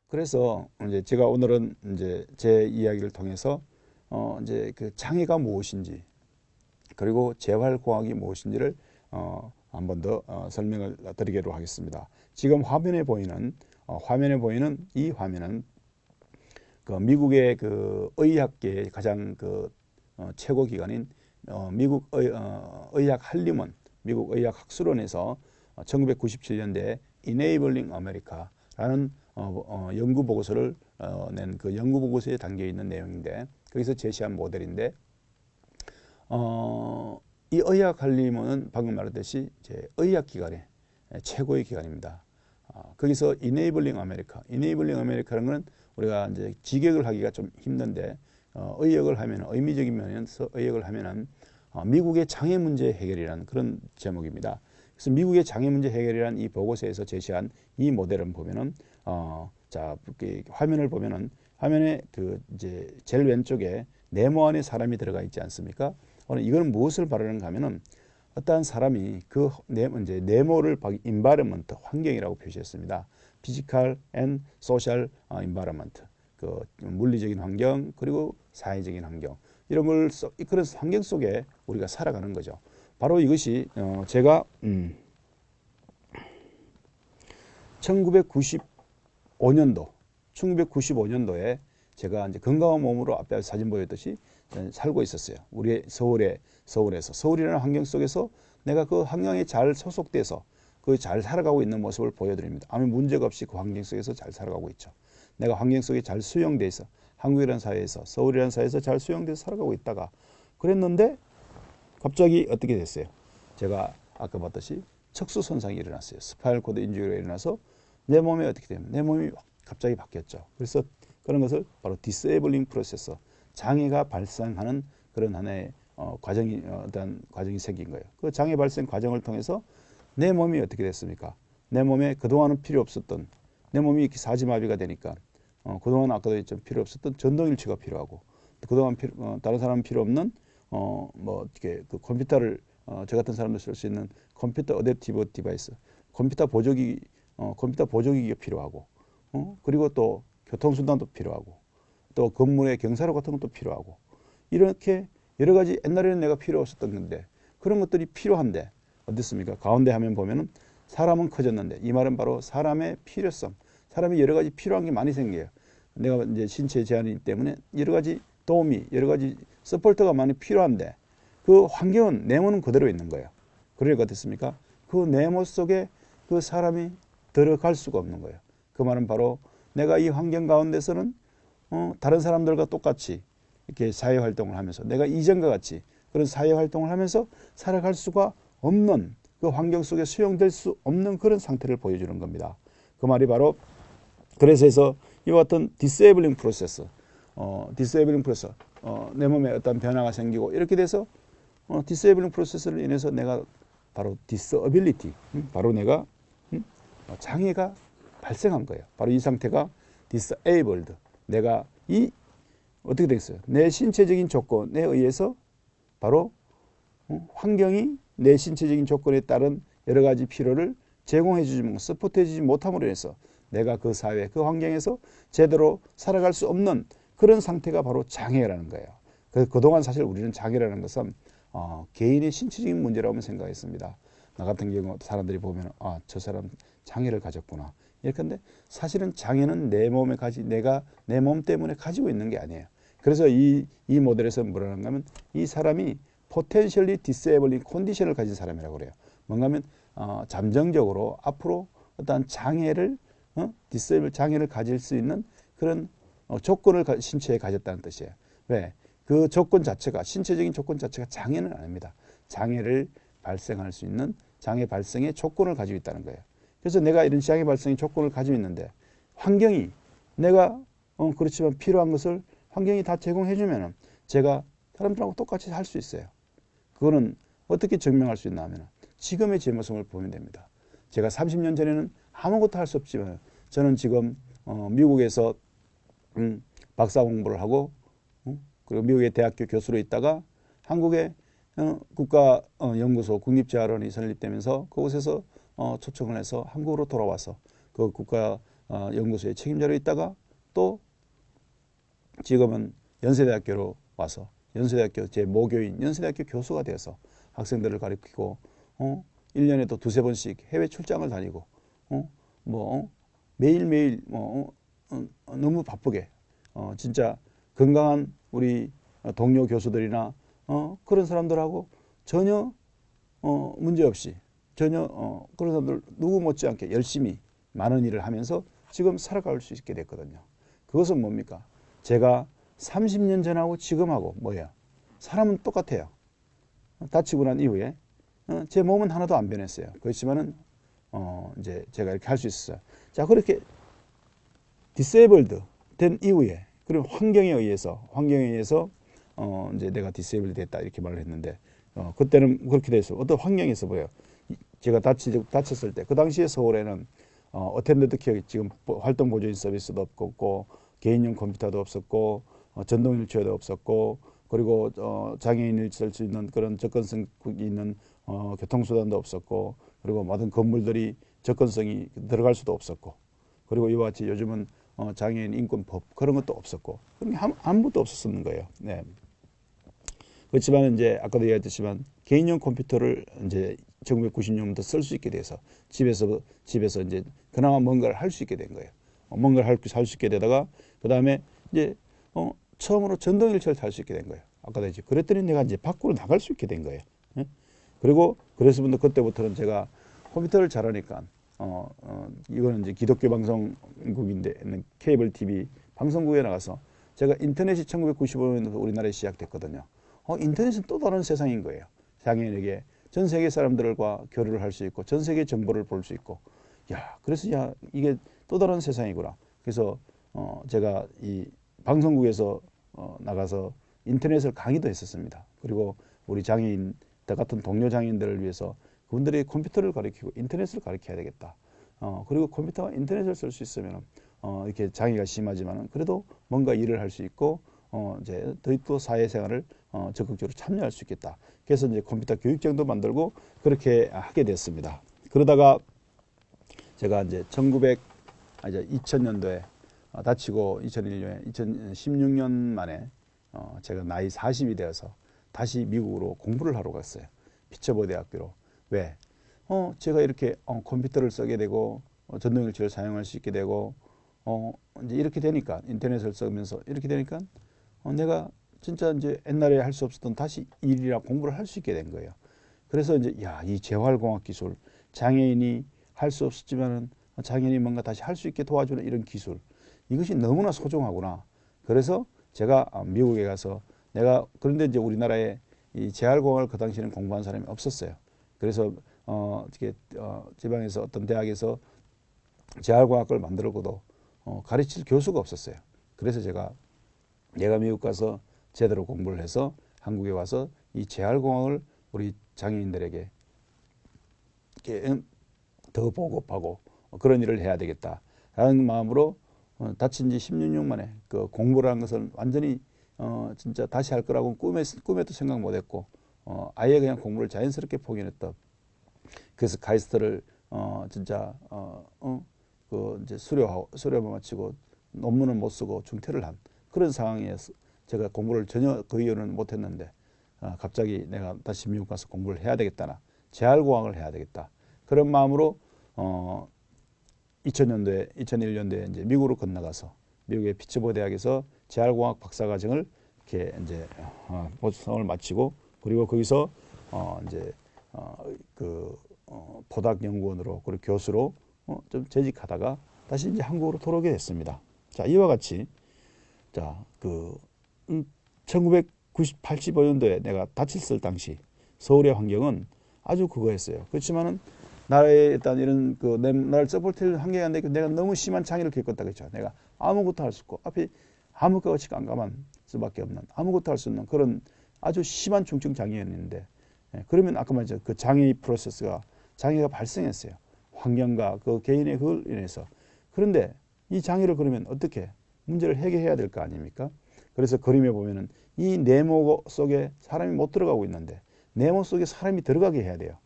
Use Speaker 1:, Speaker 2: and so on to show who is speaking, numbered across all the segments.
Speaker 1: 그래서 이제 제가 오늘은 이제 제 이야기를 통해서 이제 그 장애가 무엇인지 그리고 재활공학이 무엇인지를 한 번 더 설명을 드리도록 하겠습니다. 지금 화면에 보이는 이 화면은 그 미국의 그 의학계의 가장 그 최고 기관인 미국 의학 한림원 미국 의학 학술원에서 1997년대 Enabling America라는 연구 보고서를 낸 그 연구 보고서에 담겨 있는 내용인데 거기서 제시한 모델인데 이 의학 한림원은 방금 말했듯이 제 의학 기관의 최고의 기관입니다. 거기서 Enabling America라는 것은 우리가 이제 직역을 하기가 좀 힘든데 의역을 하면 의미적인 면에서 의역을 하면은 미국의 장애 문제 해결이라는 그런 제목입니다. 그래서 미국의 장애 문제 해결이라는 이 보고서에서 제시한 이 모델을 보면은 자 화면을 보면은 화면에 그 이제 제일 왼쪽에 네모 안에 사람이 들어가 있지 않습니까? 오늘 이거는 무엇을 말하는가 하면은 어떠한 사람이 그 이제 네모를 environment 환경이라고 표시했습니다. physical and social environment 그 물리적인 환경 그리고 사회적인 환경 이런 걸 그런 환경 속에 우리가 살아가는 거죠. 바로 이것이 제가 1995년도에 제가 이제 건강한 몸으로 앞에 사진 보였듯이 살고 있었어요. 우리 서울에서 서울이라는 환경 속에서 내가 그 환경에 잘 소속돼서 그 잘 살아가고 있는 모습을 보여드립니다. 아무 문제가 없이 그 환경 속에서 잘 살아가고 있죠. 내가 환경 속에 잘 수용돼 있어 한국이라는 사회에서 서울이라는 사회에서 잘 수용돼서 살아가고 있다가 그랬는데 갑자기 어떻게 됐어요? 제가 아까 봤듯이 척수 손상이 일어났어요. 스파이널 코드 인주리가 일어나서 내 몸에 어떻게 되면 내 몸이 갑자기 바뀌었죠. 그래서 그런 것을 바로 디세이블링 프로세스 장애가 발생하는 그런 하나의 어떤 과정이 생긴 거예요. 그 장애 발생 과정을 통해서 내 몸이 어떻게 됐습니까? 내 몸에 그동안은 필요 없었던 내 몸이 이렇게 사지마비가 되니까 그동안 아까도 했지만 필요 없었던 전동일치가 필요하고 그동안 다른 사람은 필요 없는 뭐 이렇게 그 컴퓨터를 저 같은 사람도 쓸 수 있는 컴퓨터 어댑티브 디바이스 컴퓨터 보조기기가 필요하고 그리고 또 교통수단도 필요하고 또 건물의 경사로 같은 것도 필요하고 이렇게 여러 가지 옛날에는 내가 필요 없었던 건데 그런 것들이 필요한데 어떻습니까? 가운데 화면 보면은 사람은 커졌는데 이 말은 바로 사람의 필요성 사람이 여러 가지 필요한 게 많이 생겨요. 내가 이제 신체 제한이기 때문에 여러 가지 도움이 여러 가지 서포트가 많이 필요한데 그 환경은 네모는 그대로 있는 거예요. 그러니까 어떻습니까? 그 네모 속에 그 사람이 들어갈 수가 없는 거예요. 그 말은 바로 내가 이 환경 가운데서는 다른 사람들과 똑같이 이렇게 사회활동을 하면서 내가 이전과 같이 그런 사회활동을 하면서 살아갈 수가 없는 그 환경 속에 수용될 수 없는 그런 상태를 보여주는 겁니다. 그 말이 바로 그래서 해서 이와 같은 디세이블링 프로세스 내 몸에 어떤 변화가 생기고 이렇게 돼서 디세이블링 프로세스를 인해서 내가 바로 디서빌리티 바로 내가 장애가 발생한 거예요. 바로 이 상태가 disabled 내가 이 어떻게 되겠어요? 내 신체적인 조건에 의해서 바로 환경이 내 신체적인 조건에 따른 여러 가지 필요를 제공해주지 못하고 서포트해주지 못함으로 인해서 내가 그 사회, 그 환경에서 제대로 살아갈 수 없는 그런 상태가 바로 장애라는 거예요. 그동안 사실 우리는 장애라는 것은 개인의 신체적인 문제라고 생각했습니다. 나 같은 경우 사람들이 보면 저 사람 장애를 가졌구나. 이렇게 하는데 사실은 장애는 내가 내 몸 때문에 가지고 있는 게 아니에요. 그래서 이 모델에서 뭐라는가 하면 이 사람이 potentially disabling 컨디션을 가진 사람이라고 그래요. 뭔가 하면 잠정적으로 앞으로 어떤 장애를 disable 장애를 가질 수 있는 그런 조건을 신체에 가졌다는 뜻이에요. 왜? 그 조건 자체가 신체적인 조건 자체가 장애는 아닙니다. 장애를 발생할 수 있는 장애 발생의 조건을 가지고 있다는 거예요. 그래서 내가 이런 장애 발생의 조건을 가지고 있는데 환경이 내가 그렇지만 필요한 것을 환경이 다 제공해 주면은 제가 사람들하고 똑같이 살 수 있어요. 그거는 어떻게 증명할 수 있나 하면 지금의 제 모습을 보면 됩니다. 제가 30년 전에는 아무것도 할 수 없지만 저는 지금 미국에서 박사 공부를 하고 그리고 미국의 대학교 교수로 있다가 한국의 국가연구소 국립재활원이 설립되면서 그곳에서 초청을 해서 한국으로 돌아와서 그 국가 연구소의 책임자로 있다가 또 지금은 연세대학교로 와서 연세대학교 제 모교인 연세대학교 교수가 되어서 학생들을 가르치고 1년에도 두세 번씩 해외 출장을 다니고 매일매일 너무 바쁘게 진짜 건강한 우리 동료 교수들이나 그런 사람들하고 전혀 문제없이 전혀 그런 사람들 누구 못지않게 열심히 많은 일을 하면서 지금 살아갈 수 있게 됐거든요. 그것은 뭡니까? 제가 30년 전하고 지금하고 뭐야? 사람은 똑같아요. 다치고 난 이후에 제 몸은 하나도 안 변했어요. 그렇지만은 이제 제가 이렇게 할 수 있었어요. 자, 그렇게 디세이블드 된 이후에 그리고 환경에 의해서 이제 내가 디세이블드 됐다 이렇게 말을 했는데 그때는 그렇게 됐어요. 어떤 환경에서 보여요. 제가 다쳤을 때 그 당시에 서울에는 어텐던트 케어 지금 활동 보조인 서비스도 없고 개인용 컴퓨터도 없었고 전동 휠체어도 없었고 그리고 장애인을 쓸 수 있는 그런 접근성이 있는 교통수단도 없었고 그리고 모든 건물들이 접근성이 들어갈 수도 없었고 그리고 이와 같이 요즘은 장애인 인권법 그런 것도 없었고 그런 게 아무것도 없었는 거예요. 네. 그렇지만 이제 아까도 얘기했지만 개인용 컴퓨터를 이제 1990년부터 쓸 수 있게 돼서 집에서 이제 그나마 뭔가를 할 수 있게 된 거예요. 뭔가를 할 수 있게 되다가 그 다음에 이제 처음으로 전동 휠체어를 탈 수 있게 된 거예요. 아까도 이제 그랬더니 내가 이제 밖으로 나갈 수 있게 된 거예요. 예? 그리고 그래서부터 그때부터는 제가 컴퓨터를 잘하니까 이거는 이제 기독교 방송국인데 케이블 TV 방송국에 나가서 제가 인터넷이 1995년부터 우리나라에 시작됐거든요. 인터넷은 또 다른 세상인 거예요. 장애인에게 전 세계 사람들과 교류를 할 수 있고 전 세계 정보를 볼 수 있고 그래서 이게 또 다른 세상이구나. 그래서 제가 이 방송국에서 나가서 인터넷을 강의도 했었습니다. 그리고 우리 장애인 같은 동료 장애인들을 위해서 그분들이 컴퓨터를 가르치고 인터넷을 가르쳐야 되겠다. 그리고 컴퓨터와 인터넷을 쓸 수 있으면 이렇게 장애가 심하지만은 그래도 뭔가 일을 할 수 있고 이제 또 사회생활을 적극적으로 참여할 수 있겠다. 그래서 이제 컴퓨터 교육장도 만들고 그렇게 하게 됐습니다. 그러다가 제가 이제 2000년도에 다치고 2001년에 2016년 만에 제가 나이 40이 되어서 다시 미국으로 공부를 하러 갔어요. 피처버 대학교로. 왜? 제가 이렇게 컴퓨터를 쓰게 되고 전동휠체어를 사용할 수 있게 되고 이제 이렇게 되니까 인터넷을 쓰면서 이렇게 되니까 내가 진짜 이제 옛날에 할 수 없었던 다시 일이나 공부를 할 수 있게 된 거예요. 그래서 이제 이 재활공학 기술 장애인이 할 수 없었지만은 장애인이 뭔가 다시 할 수 있게 도와주는 이런 기술 이것이 너무나 소중하구나. 그래서 제가 미국에 가서 그런데 이제 우리나라에 이 재활공학을 그 당시에는 공부한 사람이 없었어요. 그래서 지방에서 어떤 대학에서 재활공학을 만들고도 가르칠 교수가 없었어요. 그래서 내가 미국 가서 제대로 공부를 해서 한국에 와서 이 재활공학을 우리 장애인들에게 이렇게 더 보급하고 그런 일을 해야 되겠다라는 마음으로 다친 지 16년 만에 그 공부를 한 것은 완전히 진짜 다시 할 거라고 꿈에도 생각 못했고 아예 그냥 공부를 자연스럽게 포기했던. 그래서 카이스트를 진짜 그 이제 수료만 마치고 논문은 못 쓰고 중퇴를 한 그런 상황에서 제가 공부를 전혀 그 이유는 못했는데 갑자기 내가 다시 미국 가서 공부를 해야 되겠다나 재활공학을 해야 되겠다 그런 마음으로 2001년도에 이제 미국으로 건너가서 미국의 피츠버 대학에서 재활공학 박사과정을 이렇게 이제 보수성을 마치고 그리고 거기서 이제 포닥연구원으로 그리고 교수로 좀 재직하다가 다시 이제 한국으로 돌아오게 됐습니다. 자, 이와 같이 자, 1985년도에 내가 다쳤을 당시 서울의 환경은 아주 그거였어요. 그렇지만은 나의 일단 이런 나를 서포트할 환경이 안 되니까 내가 너무 심한 장애를 겪었다 그랬죠. 내가 아무것도 할 수 없고 앞에 아무것도 없이 깜깜한 수밖에 없는 아무것도 할 수 없는 그런 아주 심한 중증 장애였는데 그러면 아까 말했죠. 그 장애 프로세스가 장애가 발생했어요. 환경과 그 개인의 그걸 인해서. 그런데 이 장애를 그러면 어떻게 문제를 해결해야 될 거 아닙니까? 그래서 그림에 보면은 이 네모 속에 사람이 못 들어가고 있는데 네모 속에 사람이 들어가게 해야 돼요.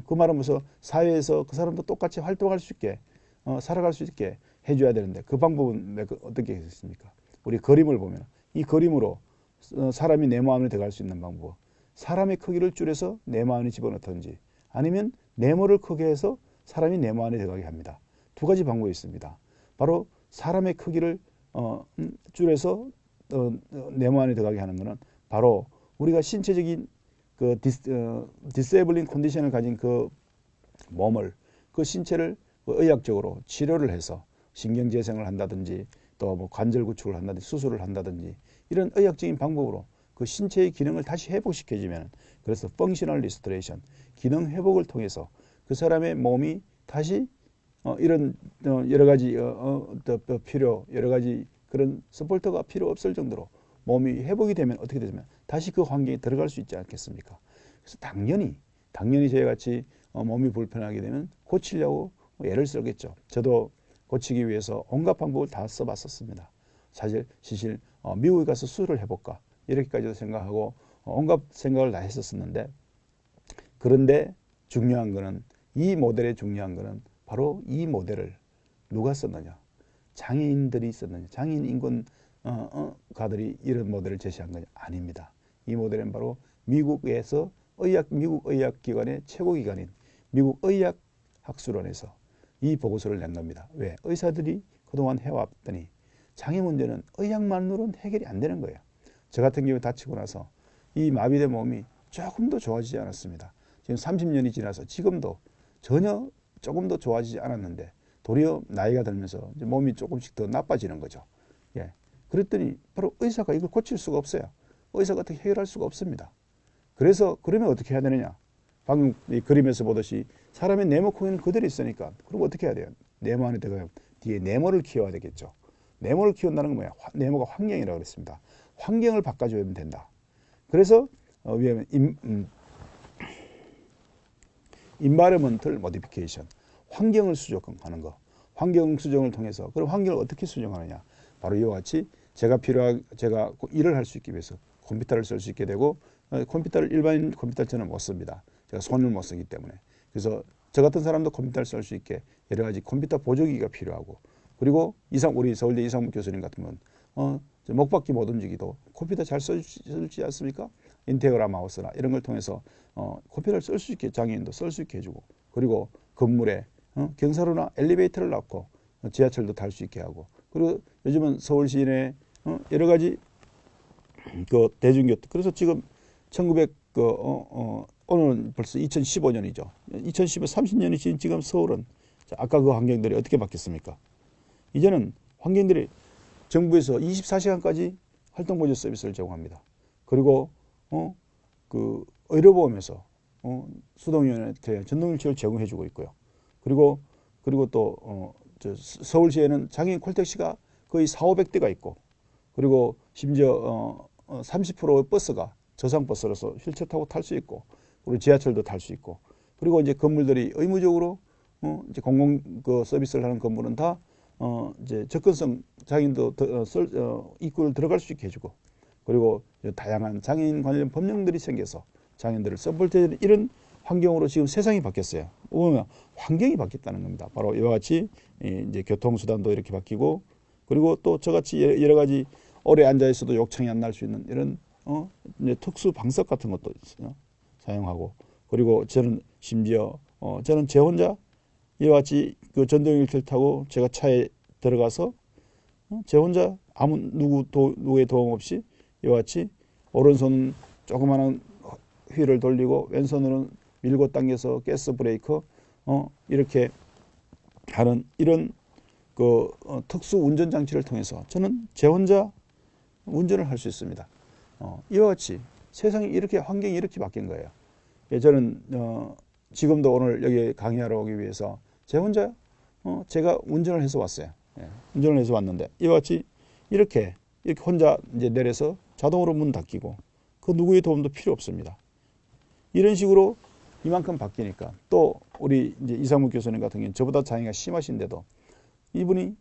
Speaker 1: 그 말은 무슨 사회에서 그 사람도 똑같이 활동할 수 있게 살아갈 수 있게 해줘야 되는데 그 방법은 어떻게 했습니까? 우리 그림을 보면 이 그림으로 사람이 내 마음에 들어갈 수 있는 방법, 사람의 크기를 줄여서 내 마음에 집어넣든지 아니면 네모를 크게 해서 사람이 내 마음에 들어가게 합니다. 두 가지 방법이 있습니다. 바로 사람의 크기를 줄여서 네모 안에 들어가게 하는 것은 바로 우리가 신체적인 그 디세이블링 컨디션을 가진 그 몸을, 그 신체를 의학적으로 치료를 해서 신경재생을 한다든지 또 뭐 관절 구축을 한다든지 수술을 한다든지 이런 의학적인 방법으로 그 신체의 기능을 다시 회복시켜주면, 그래서 펑셔널 리스토레이션, 기능 회복을 통해서 그 사람의 몸이 다시 이런 여러 가지 필요, 여러 가지 그런 서포터가 필요 없을 정도로 몸이 회복이 되면 어떻게 되냐면 다시 그 환경에 들어갈 수 있지 않겠습니까? 그래서 당연히 저희 같이 몸이 불편하게 되면 고치려고 애를 쓰겠죠. 저도 고치기 위해서 온갖 방법을 다 써봤었습니다. 사실 미국에 가서 수술을 해볼까 이렇게까지도 생각하고 온갖 생각을 다 했었는데, 그런데 중요한 거는, 이 모델의 중요한 거는 바로 이 모델을 누가 썼느냐, 장애인들이 썼느냐, 장애인 인권가들이 이런 모델을 제시한 것이 아닙니다. 이 모델은 바로 미국에서 미국 의학기관의 최고기관인 미국 의학학술원에서 이 보고서를 낸 겁니다. 왜? 의사들이 그동안 해왔더니 장애 문제는 의학만으로는 해결이 안 되는 거예요. 저 같은 경우 다치고 나서 이 마비된 몸이 조금도 좋아지지 않았습니다. 지금 30년이 지나서 지금도 전혀 조금도 좋아지지 않았는데 도리어 나이가 들면서 이제 몸이 조금씩 더 나빠지는 거죠. 예. 그랬더니 바로 의사가 이걸 고칠 수가 없어요. 의사가 어떻게 해결할 수가 없습니다. 그러면 어떻게 해야 되느냐? 방금 이 그림에서 보듯이 사람의 네모 크기는 그대로 있으니까 그럼 어떻게 해야 돼요? 네모 안에 들어가면 뒤에 네모를 키워야 되겠죠. 네모를 키운다는 건 뭐야? 네모가 환경이라고 그랬습니다. 환경을 바꿔주면 된다. 그래서 environmental modification, 환경을 수정하는 거. 환경 수정을 통해서, 그럼 환경을 어떻게 수정하느냐? 바로 이와 같이 제가 일을 할 수 있기 위해서 컴퓨터를 쓸 수 있게 되고, 컴퓨터를 일반인 컴퓨터 저는 못 씁니다. 제가 손을 못 쓰기 때문에. 그래서 저 같은 사람도 컴퓨터를 쓸 수 있게 여러 가지 컴퓨터 보조기가 필요하고, 그리고 우리 서울대 이상무 교수님 같으면 목바퀴 못 움직이도 컴퓨터 잘 쓸지 않습니까? 인테그라 마우스나 이런 걸 통해서 컴퓨터를 쓸 수 있게, 장애인도 쓸 수 있게 해주고, 그리고 건물에 경사로나 엘리베이터를 놨고 지하철도 탈 수 있게 하고, 그리고 요즘은 서울 시내 여러 가지 그 대중교통, 그래서 지금 오늘은 벌써 2015년이죠. 2015, 30년이 지금 서울은, 아까 그 환경들이 어떻게 바뀌었습니까? 이제는 환경들이 정부에서 24시간까지 활동보조 서비스를 제공합니다. 그리고 그 의료보험에서 수동위원회 전동휠체어를 제공해주고 있고요. 그리고 또 서울시에는 장애인 콜택시가 거의 400~500대가 있고, 그리고 심지어 30%의 버스가 저상버스로서 휠체어 타고 탈 수 있고, 그리고 지하철도 탈 수 있고, 그리고 이제 건물들이 의무적으로 이제 공공 그 서비스를 하는 건물은 다 이제 접근성, 장애인도 입구를 들어갈 수 있게 해주고, 그리고 다양한 장애인 관련 법령들이 생겨서 장애인들을 서포트해주는 이런 환경으로 지금 세상이 바뀌었어요. 보면 환경이 바뀌었다는 겁니다. 바로 이와 같이 이제 교통수단도 이렇게 바뀌고, 그리고 또 저같이 여러 가지 오래 앉아 있어도 욕창이 안 날 수 있는 이런 이제 특수 방석 같은 것도 있어요. 사용하고, 그리고 저는 심지어 저는 제 혼자 이와 같이 그 전동휠체를 타고 제가 차에 들어가서 제 혼자 누구의 도움 없이 이와 같이 오른손은 조그마한 휠을 돌리고 왼손으로는 밀고 당겨서 가스 브레이크 이렇게 하는 이런 그 특수 운전 장치를 통해서 저는 제 혼자 운전을 할 수 있습니다. 이와 같이 세상이 이렇게, 환경이 이렇게 바뀐 거예요. 저는 지금도 오늘 여기 강의하러 오기 위해서 제 혼자 제가 운전을 해서 왔어요. 운전을 해서 왔는데 이와 같이 이렇게 혼자 이제 내려서 자동으로 문 닫히고 그 누구의 도움도 필요 없습니다. 이런 식으로 이만큼 바뀌니까, 또 우리 이제 이상무 교수님 같은 경우는 저보다 장애가 심하신데도 이분이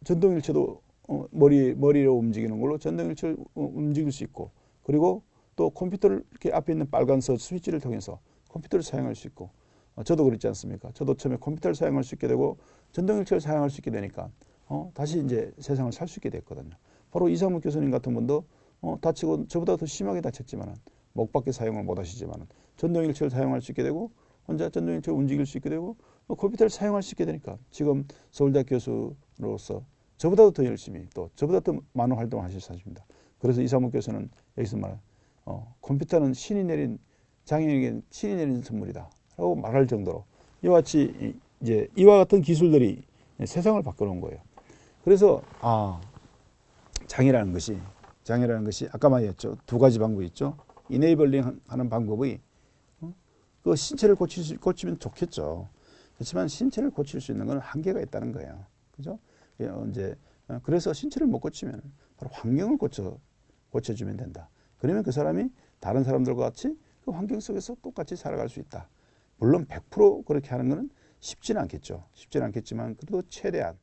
Speaker 1: 전동휠체도 머리로 움직이는 걸로 전동휠체를 움직일 수 있고, 그리고 또 컴퓨터를 이렇게 앞에 있는 빨간 스위치를 통해서 컴퓨터를 사용할 수 있고, 저도 그랬지 않습니까? 저도 처음에 컴퓨터를 사용할 수 있게 되고 전동일체를 사용할 수 있게 되니까 다시 이제 세상을 살 수 있게 됐거든요. 바로 이상무 교수님 같은 분도 다치고 저보다 더 심하게 다쳤지만은 목밖에 사용을 못 하시지만은 전동일체를 사용할 수 있게 되고 혼자 전동일체를 움직일 수 있게 되고 컴퓨터를 사용할 수 있게 되니까 지금 서울대학 교수로서 저보다도 더 열심히 또 저보다 더 많은 활동을 하실 사십니다. 그래서 이상무 교수는 여기서 말해 컴퓨터는 신이 내린 장애인에게 신이 내린 선물이다 라고 말할 정도로 이와 같이 이제 이와 같은 기술들이 세상을 바꿔놓은 거예요. 그래서 장애라는 것이 아까 말했죠. 두 가지 방법이 있죠. 이네이블링 하는 방법이 그 신체를 고치면 좋겠죠. 그렇지만 신체를 고칠 수 있는 건 한계가 있다는 거예요. 그죠? 이제 그래서 신체를 못 고치면 바로 환경을 고쳐주면 된다. 그러면 그 사람이 다른 사람들과 같이 그 환경 속에서 똑같이 살아갈 수 있다. 물론 100% 그렇게 하는 것은 쉽지는 않겠죠. 쉽지는 않겠지만 그래도 최대한